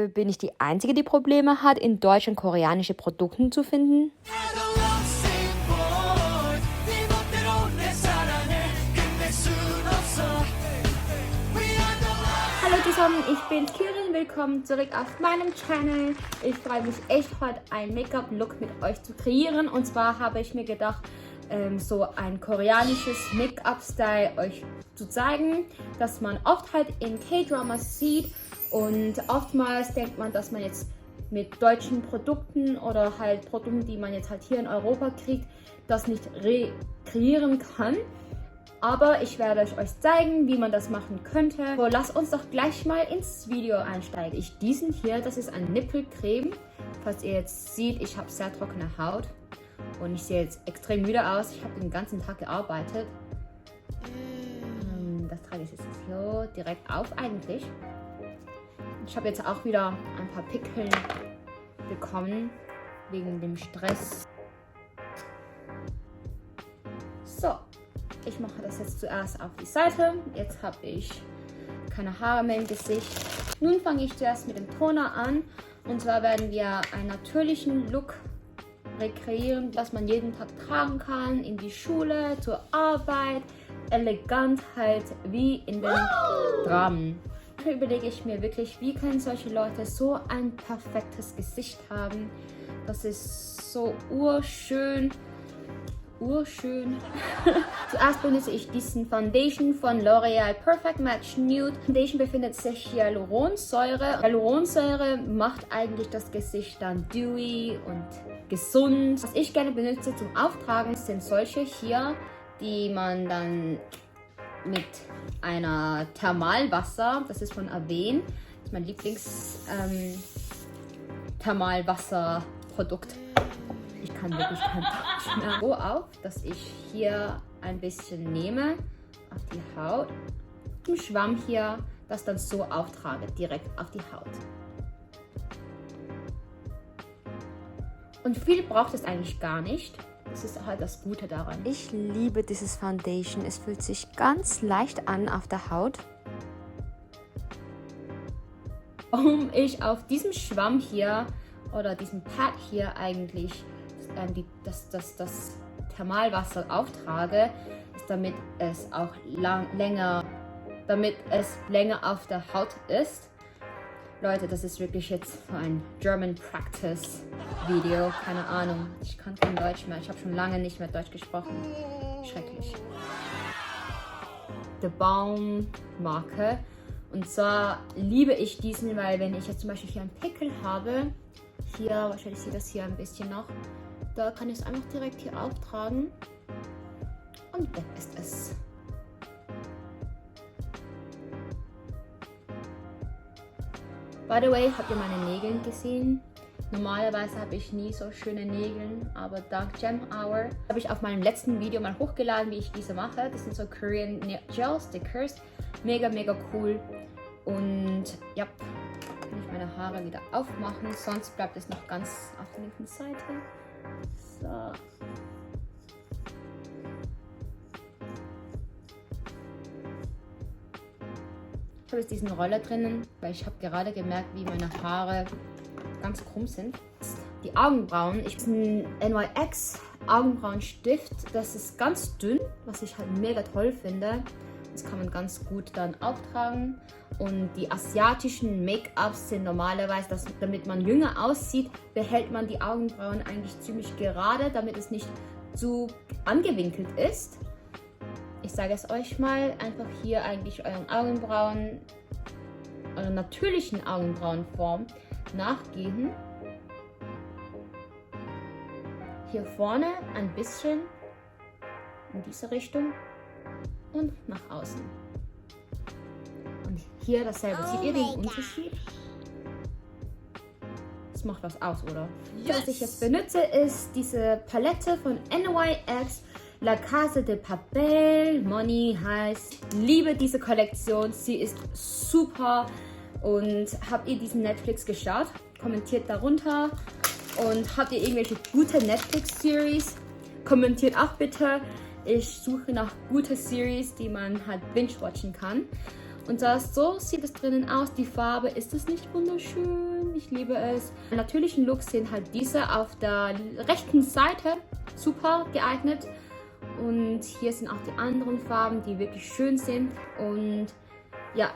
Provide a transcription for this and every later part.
Bin ich die Einzige, die Probleme hat, in Deutsch und koreanische Produkte zu finden? Hallo zusammen, ich bin Kirin, willkommen zurück auf meinem Channel. Ich freue mich echt, heute einen Make-up-Look mit euch zu kreieren. Und zwar habe ich mir gedacht, so ein koreanisches Make-up-Style euch zu zeigen, das man oft halt in K-Dramas sieht. Und oftmals denkt man, dass man jetzt mit deutschen Produkten oder halt Produkten, die man jetzt halt hier in Europa kriegt, das nicht rekreieren kann. Aber ich werde euch zeigen, wie man das machen könnte. So, lasst uns doch gleich mal ins Video einsteigen. Diesen hier, das ist ein Nippelcreme. Falls ihr jetzt seht, ich habe sehr trockene Haut und ich sehe jetzt extrem müde aus. Ich habe den ganzen Tag gearbeitet. Das trage ich jetzt so direkt auf eigentlich. Ich habe jetzt auch wieder ein paar Pickel bekommen wegen dem Stress. So, ich mache das jetzt zuerst auf die Seite. Jetzt habe ich keine Haare mehr im Gesicht. Nun fange ich zuerst mit dem Toner an. Und zwar werden wir einen natürlichen Look rekreieren, das man jeden Tag tragen kann, in die Schule, zur Arbeit, elegant halt wie in den Dramen. Da überlege ich mir wirklich, wie können solche Leute so ein perfektes Gesicht haben. Das ist so urschön. Zuerst benutze ich diesen Foundation von L'Oreal Perfect Match Nude. Foundation befindet sich Hyaluronsäure. Hyaluronsäure macht eigentlich das Gesicht dann dewy und gesund. Was ich gerne benutze zum Auftragen sind solche hier, die man dann mit einer Thermalwasser, das ist von Avène, das ist mein Lieblings Thermalwasserprodukt. Ich kann wirklich kein Deutsch mehr. So auf, dass ich hier ein bisschen nehme auf die Haut. Im Schwamm hier, das dann so auftrage, direkt auf die Haut. Und viel braucht es eigentlich gar nicht. Das ist halt das Gute daran. Ich liebe dieses Foundation. Es fühlt sich ganz leicht an auf der Haut. Warum ich auf diesem Schwamm hier oder diesem Pad hier eigentlich das Thermalwasser auftrage, ist, damit es auch länger auf der Haut ist. Leute, das ist wirklich jetzt so ein German Practice Video. Keine Ahnung, ich kann kein Deutsch mehr. Ich habe schon lange nicht mehr Deutsch gesprochen. Schrecklich. The Balm Marke. Und zwar liebe ich diesen, weil wenn ich jetzt zum Beispiel hier einen Pickel habe, hier, wahrscheinlich sieht das hier ein bisschen noch, da kann ich es einfach direkt hier auftragen und weg ist es. By the way, habt ihr meine Nägel gesehen? Normalerweise habe ich nie so schöne Nägel, aber dank Gem Hour habe ich auf meinem letzten Video mal hochgeladen, wie ich diese mache. Das sind so Korean Gel Stickers. Mega, mega cool. Und ja, kann ich meine Haare wieder aufmachen, sonst bleibt es noch ganz auf der linken Seite. So. Ich habe jetzt diesen Roller drinnen, weil ich habe gerade gemerkt, wie meine Haare ganz krumm sind. Die Augenbrauen, ich habe einen NYX Augenbrauenstift, das ist ganz dünn, was ich halt mega toll finde. Das kann man ganz gut dann auftragen. Und die asiatischen Make-ups sind normalerweise, damit man jünger aussieht, behält man die Augenbrauen eigentlich ziemlich gerade, damit es nicht zu angewinkelt ist. Ich sage es euch mal, einfach hier eigentlich euren Augenbrauen, eurer natürlichen Augenbrauenform nachgehen. Hier vorne ein bisschen in diese Richtung und nach außen. Und hier dasselbe. Seht ihr den Unterschied? Das macht was aus, oder? Yes. Was ich jetzt benutze, ist diese Palette von NYX La Casa de Papel. Money heißt. Liebe diese Kollektion. Sie ist super. Und habt ihr diesen Netflix geschaut? Kommentiert darunter. Und habt ihr irgendwelche gute Netflix-Series? Kommentiert auch bitte. Ich suche nach guten Series, die man halt binge-watchen kann. Und so sieht es drinnen aus. Die Farbe, ist es nicht wunderschön? Ich liebe es. Im natürlichen Look sind halt diese auf der rechten Seite super geeignet. Und hier sind auch die anderen Farben, die wirklich schön sind. Und ja,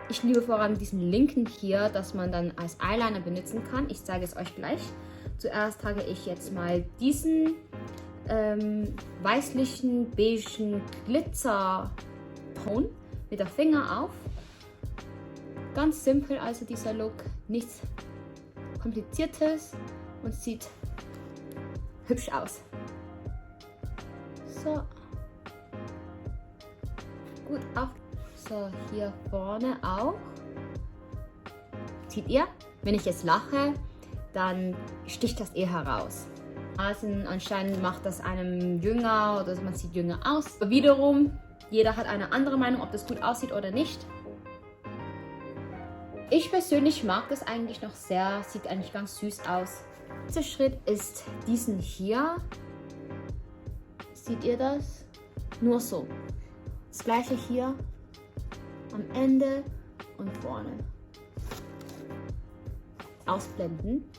ich liebe vor allem diesen linken hier, dass man dann als Eyeliner benutzen kann. Ich zeige es euch gleich. Zuerst trage ich jetzt mal diesen weißlichen, beigen Glitzer-Ton mit der Finger auf. Ganz simpel also dieser Look, nichts Kompliziertes und sieht hübsch aus. So. Gut auf. So, hier vorne auch. Seht ihr? Wenn ich jetzt lache, dann sticht das heraus. Anscheinend macht das einem jünger oder man sieht jünger aus. Aber wiederum, jeder hat eine andere Meinung, ob das gut aussieht oder nicht. Ich persönlich mag das eigentlich noch sehr, sieht eigentlich ganz süß aus. Dieser Schritt ist diesen hier. Seht ihr das? Nur so. Das gleiche hier am Ende und vorne. Ausblenden,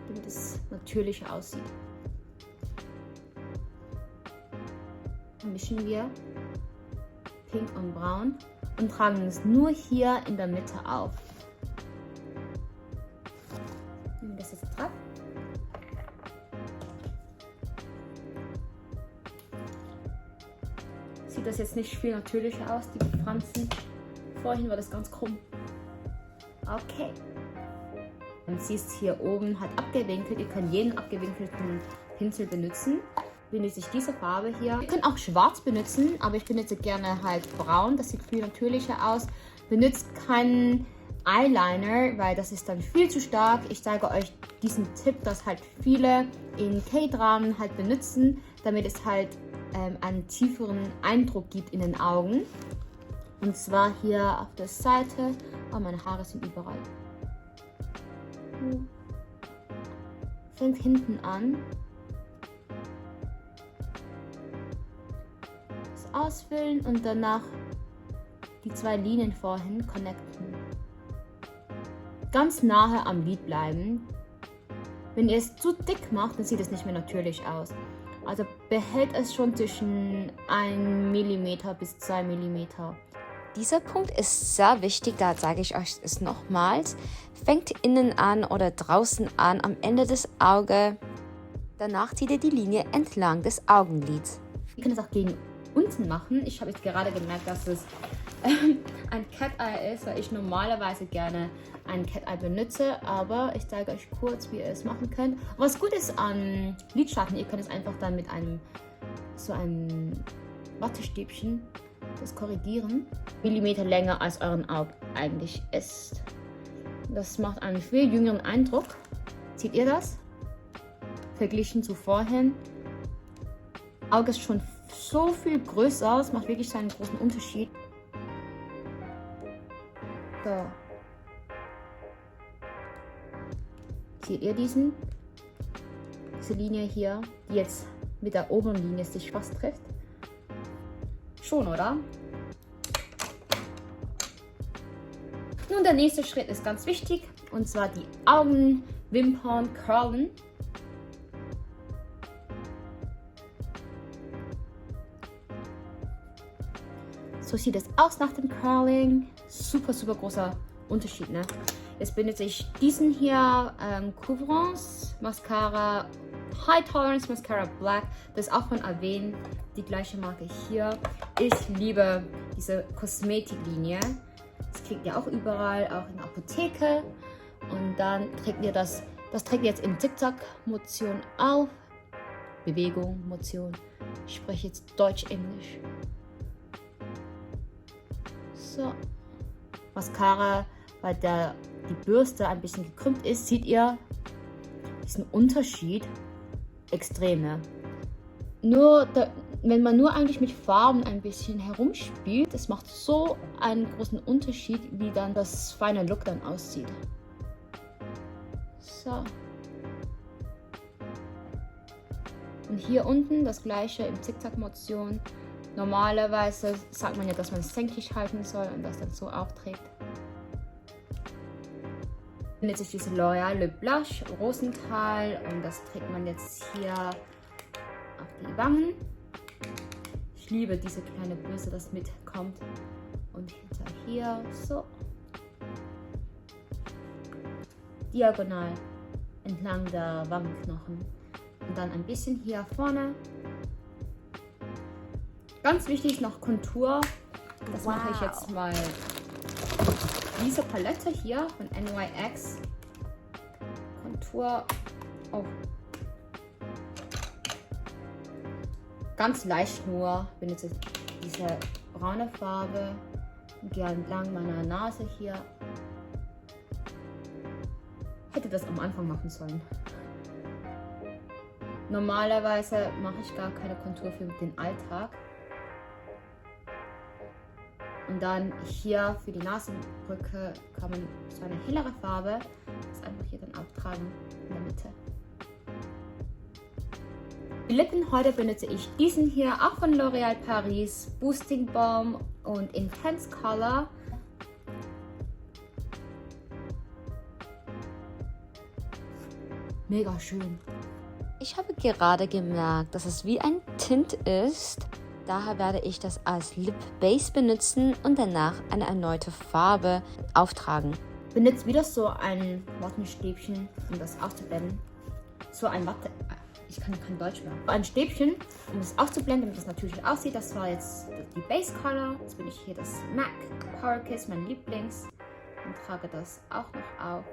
damit es natürlicher aussieht. Dann mischen wir Pink und Braun und tragen es nur hier in der Mitte auf. Nehmen das jetzt ab. Sieht das jetzt nicht viel natürlicher aus, die Franzen. Vorhin war das ganz krumm. Okay. Man sieht es hier oben, hat abgewinkelt. Ihr könnt jeden abgewinkelten Pinsel benutzen. Benutze ich diese Farbe hier. Ihr könnt auch schwarz benutzen, aber ich benutze gerne halt braun. Das sieht viel natürlicher aus. Benutzt keinen Eyeliner, weil das ist dann viel zu stark. Ich zeige euch diesen Tipp, dass halt viele in K-Dramen halt benutzen, damit es halt einen tieferen Eindruck gibt in den Augen. Und zwar hier auf der Seite. Oh, meine Haare sind überall. Fängt hinten an. Das ausfüllen und danach die zwei Linien vorhin connecten. Ganz nahe am Lid bleiben. Wenn ihr es zu dick macht, dann sieht es nicht mehr natürlich aus. Also behält es schon zwischen 1 mm bis 2 mm. Dieser Punkt ist sehr wichtig, da zeige ich euch es nochmals. Fängt innen an oder draußen an, am Ende des Auges. Danach zieht ihr die Linie entlang des Augenlids. Ihr könnt es auch gegen unten machen. Ich habe jetzt gerade gemerkt, dass es ein Cat Eye ist, weil ich normalerweise gerne ein Cat Eye benutze. Aber ich zeige euch kurz, wie ihr es machen könnt. Was gut ist an Lidschatten, ihr könnt es einfach dann mit einem Wattestäbchen das korrigieren. Millimeter länger als euren Auge eigentlich ist. Das macht einen viel jüngeren Eindruck. Seht ihr das? Verglichen zu vorhin. Auge ist schon so viel größer. Es macht wirklich einen großen Unterschied. So. Seht ihr diese Linie hier, die jetzt mit der oberen Linie sich fast trifft? Schon, oder? Nun, der nächste Schritt ist ganz wichtig, und zwar die Augenwimpern curlen. So sieht es aus nach dem Curling. Super, super großer Unterschied, ne? Jetzt benutze ich diesen hier, Couvrance Mascara, High Tolerance Mascara Black. Das ist auch von Avène, die gleiche Marke hier. Ich liebe diese Kosmetiklinie. Das kriegt ihr auch überall, auch in der Apotheke. Und dann trägt ihr das trägt ihr jetzt in Zickzack-Motion auf. Bewegung, Motion. Ich spreche jetzt Deutsch-Englisch. So. Mascara, weil die Bürste ein bisschen gekrümmt ist, seht ihr diesen Unterschied extrem. Ne? Wenn man nur eigentlich mit Farben ein bisschen herumspielt, das macht so einen großen Unterschied, wie dann das Final Look dann aussieht. So. Und hier unten das gleiche in Zickzack-Motion. Normalerweise sagt man ja, dass man es senkrecht halten soll und das dann so aufträgt. Jetzt ist diese L'Oreal Le Blush Rosenthal und das trägt man jetzt hier auf die Wangen. Ich liebe diese kleine Bürste, das mitkommt. Und hinter hier so diagonal entlang der Wangenknochen. Und dann ein bisschen hier vorne. Ganz wichtig ist noch Kontur. Das mache ich jetzt mal. Diese Palette hier von NYX. Kontur. Oh. Ganz leicht nur. Benutze diese braune Farbe. Und gehe entlang meiner Nase hier. Hätte das am Anfang machen sollen. Normalerweise mache ich gar keine Kontur für den Alltag. Und dann hier für die Nasenbrücke kann man so eine hellere Farbe, das einfach hier dann auftragen in der Mitte. Die Lippen heute benutze ich diesen hier, auch von L'Oréal Paris, Boosting Balm und Intense Color. Mega schön. Ich habe gerade gemerkt, dass es wie ein Tint ist. Daher werde ich das als Lip Base benutzen und danach eine erneute Farbe auftragen. Benutze wieder so ein Wattenstäbchen, um das auszublenden. So ein Watte... Ich kann kein Deutsch mehr. Ein Stäbchen, um das auszublenden, damit es natürlich aussieht. Das war jetzt die Base Color. Jetzt bin ich hier das MAC Power Kiss, mein Lieblings. Und trage das auch noch auf.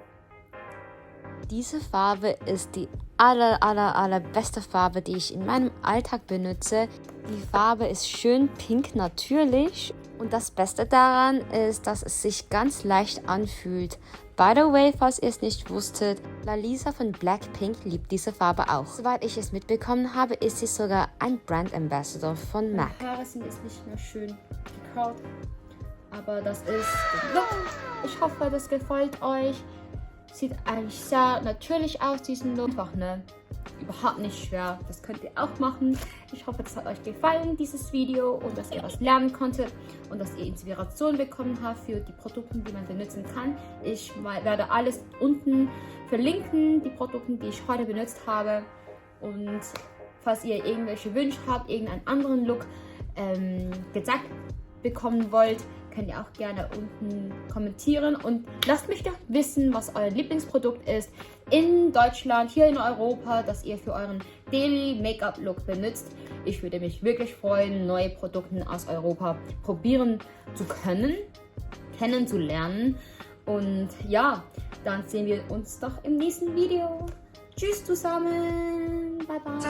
Diese Farbe ist die allerbeste Farbe, die ich in meinem Alltag benutze. Die Farbe ist schön pink natürlich und das Beste daran ist, dass es sich ganz leicht anfühlt. By the way, falls ihr es nicht wusstet, Lalisa von Blackpink liebt diese Farbe auch. Soweit ich es mitbekommen habe, ist sie sogar ein Brand Ambassador von MAC. Meine Haare sind jetzt nicht mehr schön gecurlt, aber das ist der Look. Ich hoffe, das gefällt euch. Sieht eigentlich sehr natürlich aus, diesen Look. Einfach, ne? Überhaupt nicht schwer. Das könnt ihr auch machen. Ich hoffe, das hat euch gefallen, dieses Video, und dass ihr was lernen konntet und dass ihr Inspiration bekommen habt für die Produkte, die man benutzen kann. Ich werde alles unten verlinken, die Produkte, die ich heute benutzt habe. Und falls ihr irgendwelche Wünsche habt, irgendeinen anderen Look gezeigt bekommen wollt, könnt ihr auch gerne unten kommentieren und lasst mich doch wissen, was euer Lieblingsprodukt ist in Deutschland, hier in Europa, das ihr für euren Daily Make-up Look benutzt. Ich würde mich wirklich freuen, neue Produkte aus Europa probieren zu können, kennenzulernen. Und ja, dann sehen wir uns doch im nächsten Video. Tschüss zusammen, bye bye.